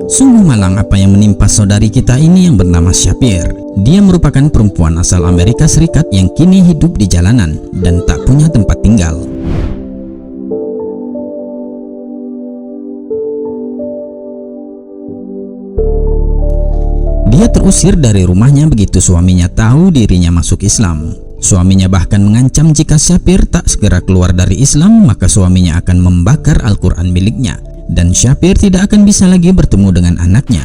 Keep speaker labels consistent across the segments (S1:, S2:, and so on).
S1: Sungguh malang apa yang menimpa saudari kita ini yang bernama Saphir. Dia merupakan perempuan asal Amerika Serikat yang kini hidup di jalanan dan tak punya tempat tinggal. Dia terusir dari rumahnya begitu suaminya tahu dirinya masuk Islam. Suaminya bahkan mengancam jika Saphir tak segera keluar dari Islam, maka suaminya akan membakar Al-Quran miliknya. Dan Saphir tidak akan bisa lagi bertemu dengan anaknya.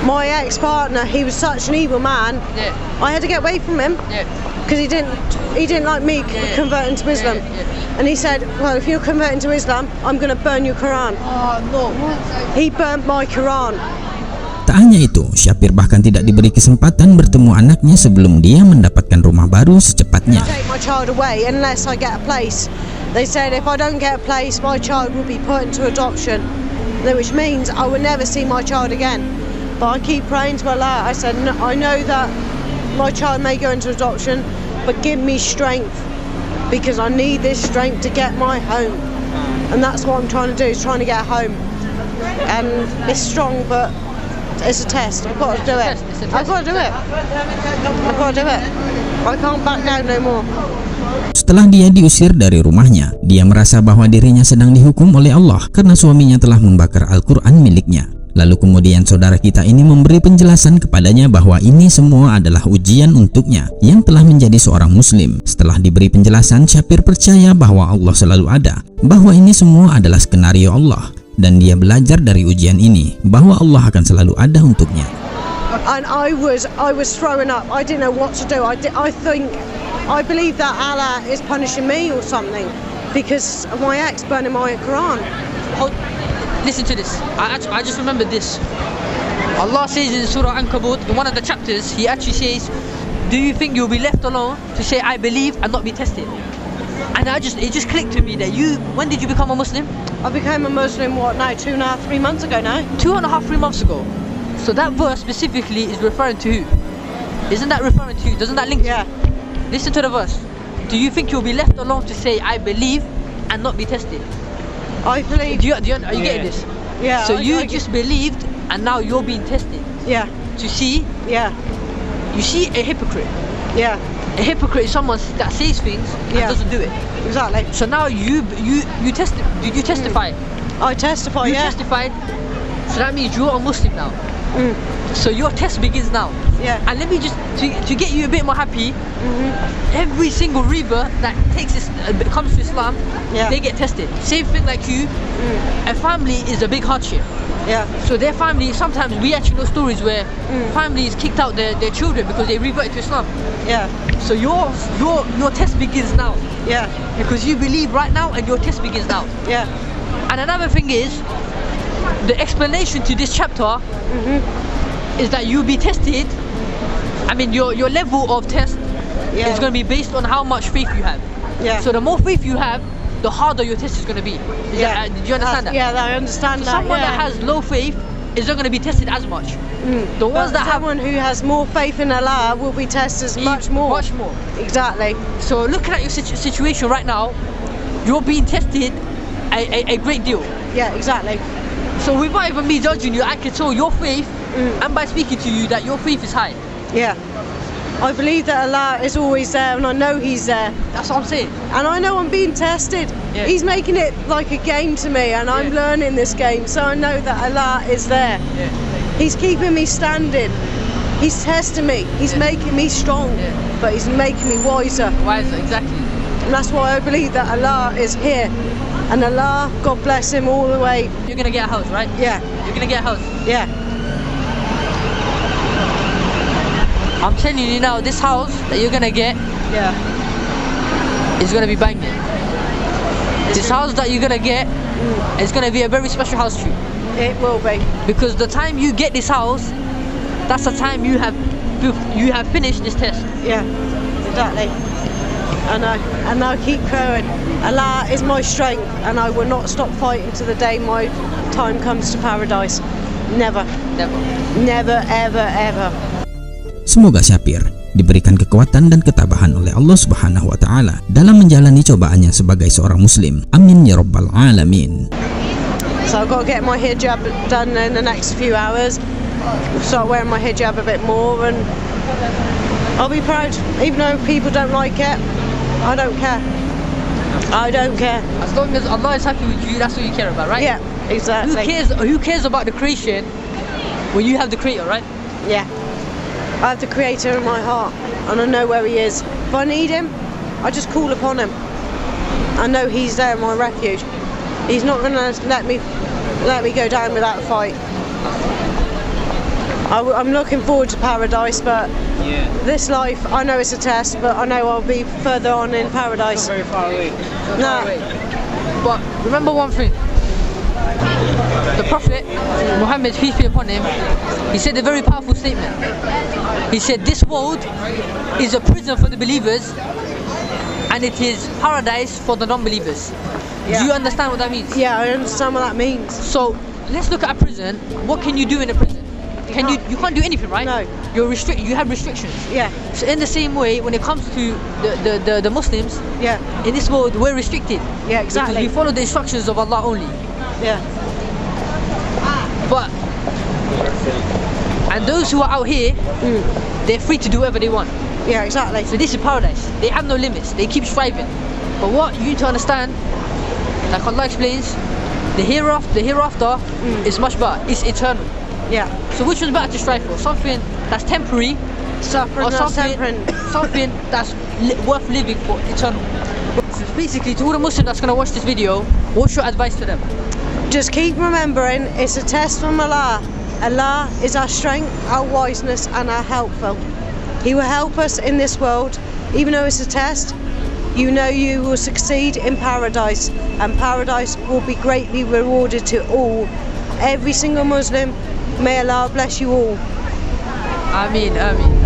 S2: My ex-partner, he was such an evil man.
S3: Yeah.
S2: I had to get away from him.
S3: Yeah.
S2: Because he didn't like me converting to Islam. And he said, well, if you're converting to Islam, I'm going to burn your Quran.
S3: Oh no.
S2: He burnt my Quran.
S1: Tak hanya itu, Saphir bahkan tidak diberi kesempatan bertemu anaknya sebelum dia mendapatkan rumah baru secepatnya.
S2: Take my child away unless I get a place. They said if I don't get a place, my child will be put into adoption, which means I will never see my child again. But I keep praying to Allah. I said, no, I know that my child may go into adoption, but give me strength, because I need this strength to get my home. And that's what I'm trying to do, is trying to get home. And it's strong, but it's a test. I've got to do it. I've got to do it. I've got to do it. I can't back down no more.
S1: Setelah dia diusir dari rumahnya, dia merasa bahwa dirinya sedang dihukum oleh Allah karena suaminya telah membakar Al-Quran miliknya. Lalu kemudian saudara kita ini memberi penjelasan kepadanya bahwa ini semua adalah ujian untuknya yang telah menjadi seorang muslim. Setelah diberi penjelasan, Saphir percaya bahwa Allah selalu ada, bahwa ini semua adalah skenario Allah, dan dia belajar dari ujian ini bahwa Allah akan selalu ada untuknya.
S2: And I was throwing up. I didn't know what to do. I believe that Allah is punishing me or something because of my ex burning my Quran.
S3: Listen to this. I just remembered this. Allah says in Surah Ankabut, in one of the chapters, He actually says, "Do you think you'll be left alone to say I believe and not be tested?" And it just clicked to me that when did you become a Muslim?
S2: I became a Muslim, what now, 2.5, 3 months ago now?
S3: 2.5, 3 months ago. So that verse specifically is referring to who? Isn't that referring to you? Doesn't that link to you? Listen to the verse. Do you think you'll be left alone to say I believe and not be tested?
S2: I believe.
S3: Are you getting this?
S2: Yeah.
S3: So you just believed and now you're being tested.
S2: Yeah.
S3: To see.
S2: Yeah.
S3: You see a hypocrite.
S2: Yeah.
S3: A hypocrite is someone that says things and doesn't do it.
S2: Exactly.
S3: So now you testify. Did you testify?
S2: I testify.
S3: You testified. So that means you're a Muslim now. So your test begins now.
S2: Yeah.
S3: And let me just to get you a bit more happy. Every single revert that comes to Islam, they get tested. Same thing like you. A family is a big hardship.
S2: Yeah.
S3: So their family, sometimes we actually know stories where families kicked out their children because they reverted to Islam.
S2: Yeah.
S3: So your test begins now.
S2: Yeah.
S3: Because you believe right now and your test begins now.
S2: Yeah.
S3: And another thing is, the explanation to this chapter is that you'll be tested. I mean, your level of test is going to be based on how much faith you have.
S2: Yeah.
S3: So the more faith you have, the harder your test is going to be. Did you understand that?
S2: Yeah, I understand that.
S3: Someone that has low faith is not going to be tested as much. The ones that have
S2: someone who has more faith in Allah will be tested much more.
S3: Much more.
S2: Exactly.
S3: So looking at your situation right now, you're being tested a great deal.
S2: Yeah, exactly.
S3: So without even me judging you, I can tell your faith, and by speaking to you, that your faith is high.
S2: Yeah. I believe that Allah is always there, and I know He's there.
S3: That's what I'm saying.
S2: And I know I'm being tested.
S3: Yeah.
S2: He's making it like a game to me, and I'm learning this game, so I know that Allah is there.
S3: Yeah.
S2: He's keeping me standing. He's testing me. He's making me strong, but He's making me wiser.
S3: Wiser, exactly.
S2: And that's why I believe that Allah is here. And Allah, God bless Him all the way.
S3: You're going to get a house, right?
S2: Yeah.
S3: You're going to get a house.
S2: Yeah.
S3: I'm telling you now, this house that you're going to get is going to be banging. This house that you're going to get is going to be a very special house to you.
S2: It will be.
S3: Because the time you get this house, that's the time you have finished this test.
S2: Yeah, exactly. And I keep going. Allah is my strength, and I will not stop fighting to the day my time comes to paradise. Never.
S3: Never.
S2: Never, ever, ever.
S1: Semoga Saphir diberikan kekuatan dan ketabahan oleh Allah Subhanahu wa Ta'ala dalam menjalani cobaannya sebagai seorang Muslim. Amin ya Rabbal Alamin.
S2: So I've got to get my hijab done in the next few hours. Start wearing my hijab a bit more, and I'll be proud. Even though people don't like it, I don't care. I don't care.
S3: As long as Allah is happy with you, that's what you care about, right?
S2: Yeah, exactly.
S3: Who cares about the creation when you have the creator, right?
S2: Yeah. I have the creator in my heart, and I know where he is. If I need him, I just call upon him. I know he's there, my refuge. He's not going to let me go down without a fight. I'm looking forward to paradise, but this life, I know it's a test, but I know I'll be further on in paradise.
S4: Very far away.
S2: No.
S3: But remember one thing. The Prophet, Muhammad, peace be upon him, he said a very powerful statement. He said, this world is a prison for the believers and it is paradise for the non-believers.
S2: Yeah.
S3: Do you understand what that means?
S2: Yeah, I understand what that means.
S3: So let's look at a prison. What can you do in a prison? You can't do anything, right?
S2: No.
S3: You're restricted. You have restrictions.
S2: Yeah.
S3: So in the same way, when it comes to the Muslims,
S2: Yeah.
S3: in this world we're restricted.
S2: Yeah, exactly.
S3: Because we follow the instructions of Allah only.
S2: Yeah.
S3: But and those who are out here, they're free to do whatever they want.
S2: Yeah, exactly.
S3: So this is paradise. They have no limits. They keep striving. But what you need to understand, like Allah explains, the hereafter is much better. It's eternal.
S2: Yeah.
S3: So which one's better to strive for? Something that's temporary,
S2: Suffering,
S3: or
S2: not
S3: something
S2: tempering.
S3: that's worth living for, eternal. So basically, to all the Muslims that's gonna watch this video, what's your advice to them?
S2: Just keep remembering, it's a test from Allah. Allah is our strength, our wiseness, and our helpful. He will help us in this world. Even though it's a test, you know you will succeed in paradise, and paradise will be greatly rewarded to all. Every single Muslim, may Allah bless you all.
S3: Ameen, ameen.